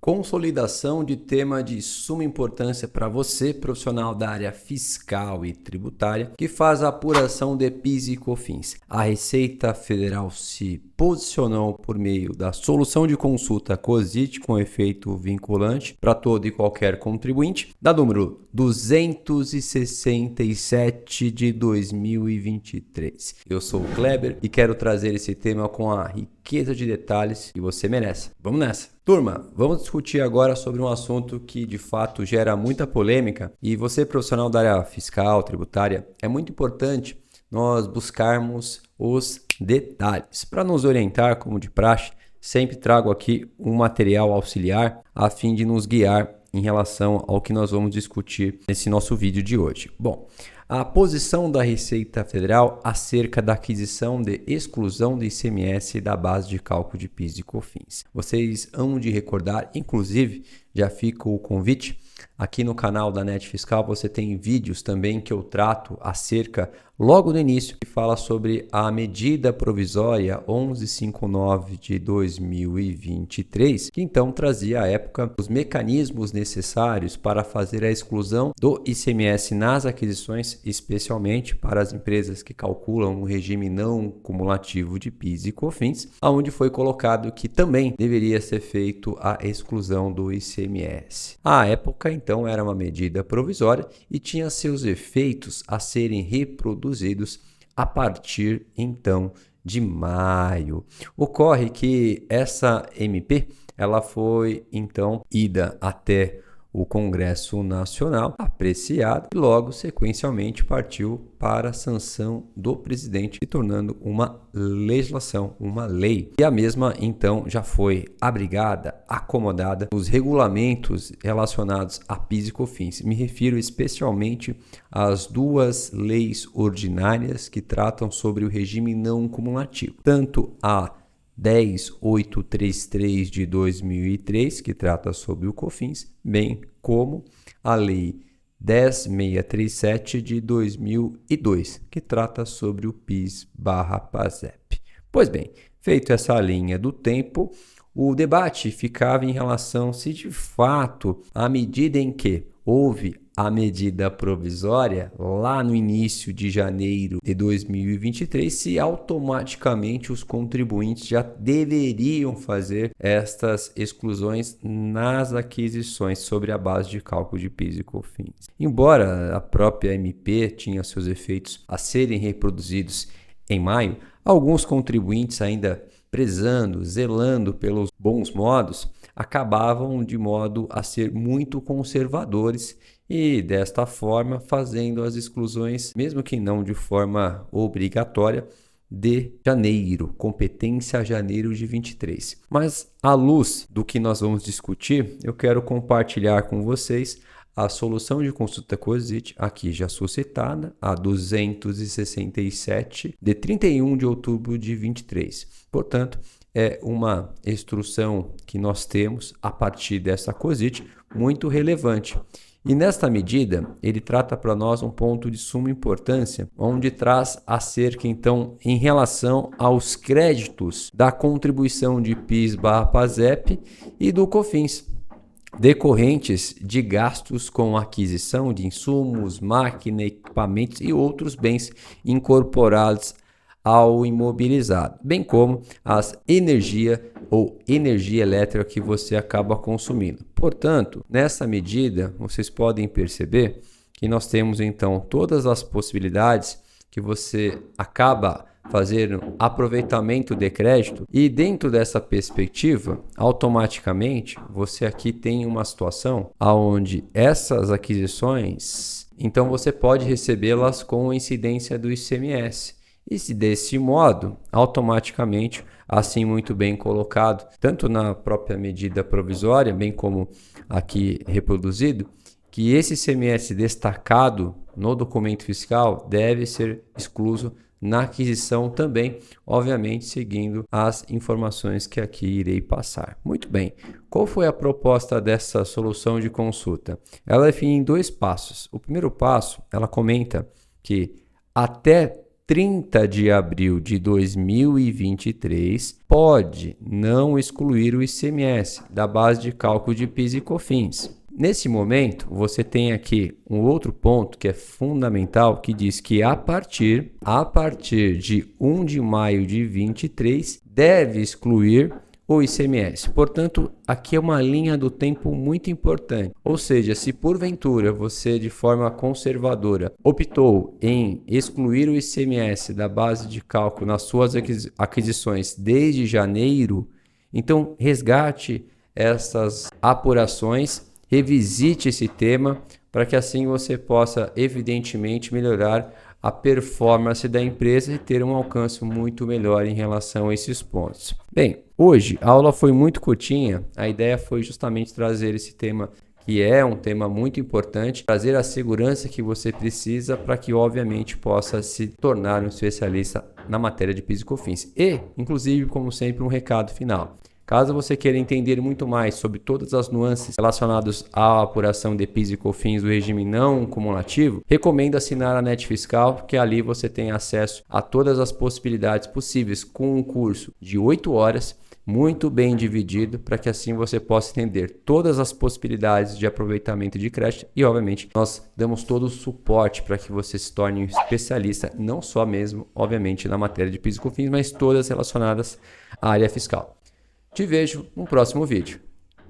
Consolidação de tema de suma importância para você, profissional da área fiscal e tributária, que faz a apuração de PIS e COFINS. A Receita Federal se posicionou por meio da solução de consulta COSIT com efeito vinculante para todo e qualquer contribuinte, da número 267 de 2023. Eu sou o Kleber e quero trazer esse tema com a riqueza de detalhes que você merece. Vamos nessa! Turma, vamos discutir agora sobre um assunto que de fato gera muita polêmica e você, profissional da área fiscal, tributária, é muito importante nós buscarmos os detalhes. Para nos orientar, como de praxe, sempre trago aqui um material auxiliar a fim de nos guiar em relação ao que nós vamos discutir nesse nosso vídeo de hoje. Bom, a posição da Receita Federal acerca da aquisição de exclusão do ICMS da base de cálculo de PIS e COFINS. Vocês hão de recordar, inclusive, já fica o convite, aqui no canal da Net Fiscal você tem vídeos também que eu trato acerca, logo no início, que fala sobre a medida provisória 1159 de 2023, que então trazia à época os mecanismos necessários para fazer a exclusão do ICMS nas aquisições, especialmente para as empresas que calculam um regime não cumulativo de PIS e COFINS, onde foi colocado que também deveria ser feito a exclusão do ICMS. À época, então, era uma medida provisória e tinha seus efeitos a serem reproduzidos a partir, então, de maio. Ocorre que essa MP, ela foi, então, ida até o Congresso Nacional, apreciado e logo, sequencialmente, partiu para a sanção do presidente, se tornando uma legislação, uma lei. E a mesma, então, já foi abrigada, acomodada nos regulamentos relacionados a PIS e COFINS. Me refiro especialmente às duas leis ordinárias que tratam sobre o regime não cumulativo, tanto a 10.833 de 2003, que trata sobre o COFINS, bem como a Lei 10.637 de 2002, que trata sobre o PIS/PASEP. Pois bem, feito essa linha do tempo, o debate ficava em relação se de fato, à medida em que houve a medida provisória, lá no início de janeiro de 2023, se automaticamente os contribuintes já deveriam fazer estas exclusões nas aquisições sobre a base de cálculo de PIS e COFINS. Embora a própria MP tinha seus efeitos a serem reproduzidos em maio, alguns contribuintes ainda prezando, zelando pelos bons modos, acabavam de modo a ser muito conservadores e, desta forma, fazendo as exclusões, mesmo que não de forma obrigatória, de janeiro, competência janeiro de 23. Mas, à luz do que nós vamos discutir, eu quero compartilhar com vocês a solução de consulta COSIT, aqui já suscitada, a 267, de 31 de outubro de 23. Portanto, é uma instrução que nós temos a partir dessa COSIT muito relevante. E nesta medida, ele trata para nós um ponto de suma importância, onde traz acerca, então, em relação aos créditos da contribuição de PIS/PASEP e do COFINS, decorrentes de gastos com aquisição de insumos, máquina, equipamentos e outros bens incorporados ao imobilizado, bem como as energia ou energia elétrica que você acaba consumindo. Portanto, nessa medida, vocês podem perceber que nós temos então todas as possibilidades que você acaba fazendo aproveitamento de crédito e dentro dessa perspectiva, automaticamente, você aqui tem uma situação onde essas aquisições, então você pode recebê-las com incidência do ICMS. E se desse modo, automaticamente, assim muito bem colocado, tanto na própria medida provisória, bem como aqui reproduzido, que esse ICMS destacado no documento fiscal deve ser excluso na aquisição também, obviamente seguindo as informações que aqui irei passar. Muito bem, qual foi a proposta dessa solução de consulta? Ela define em dois passos. O primeiro passo, ela comenta que até 30 de abril de 2023, pode não excluir o ICMS da base de cálculo de PIS e COFINS. Nesse momento, você tem aqui um outro ponto que é fundamental, que diz que a partir de 1 de maio de 23, deve excluir o ICMS. Portanto, aqui é uma linha do tempo muito importante. Ou seja, se porventura você, de forma conservadora, optou em excluir o ICMS da base de cálculo nas suas aquisições desde janeiro, então resgate essas apurações, revisite esse tema para que assim você possa, evidentemente, melhorar a performance da empresa e ter um alcance muito melhor em relação a esses pontos. Bem, hoje a aula foi muito curtinha, a ideia foi justamente trazer esse tema que é um tema muito importante, trazer a segurança que você precisa para que, obviamente, possa se tornar um especialista na matéria de PIS e COFINS. E, inclusive, como sempre, um recado final. Caso você queira entender muito mais sobre todas as nuances relacionadas à apuração de PIS e COFINS do regime não cumulativo, recomendo assinar a NET Fiscal, porque ali você tem acesso a todas as possibilidades possíveis com um curso de 8 horas, muito bem dividido, para que assim você possa entender todas as possibilidades de aproveitamento de crédito e, obviamente, nós damos todo o suporte para que você se torne um especialista, não só mesmo, obviamente, na matéria de PIS e COFINS, mas todas relacionadas à área fiscal. Te vejo no próximo vídeo.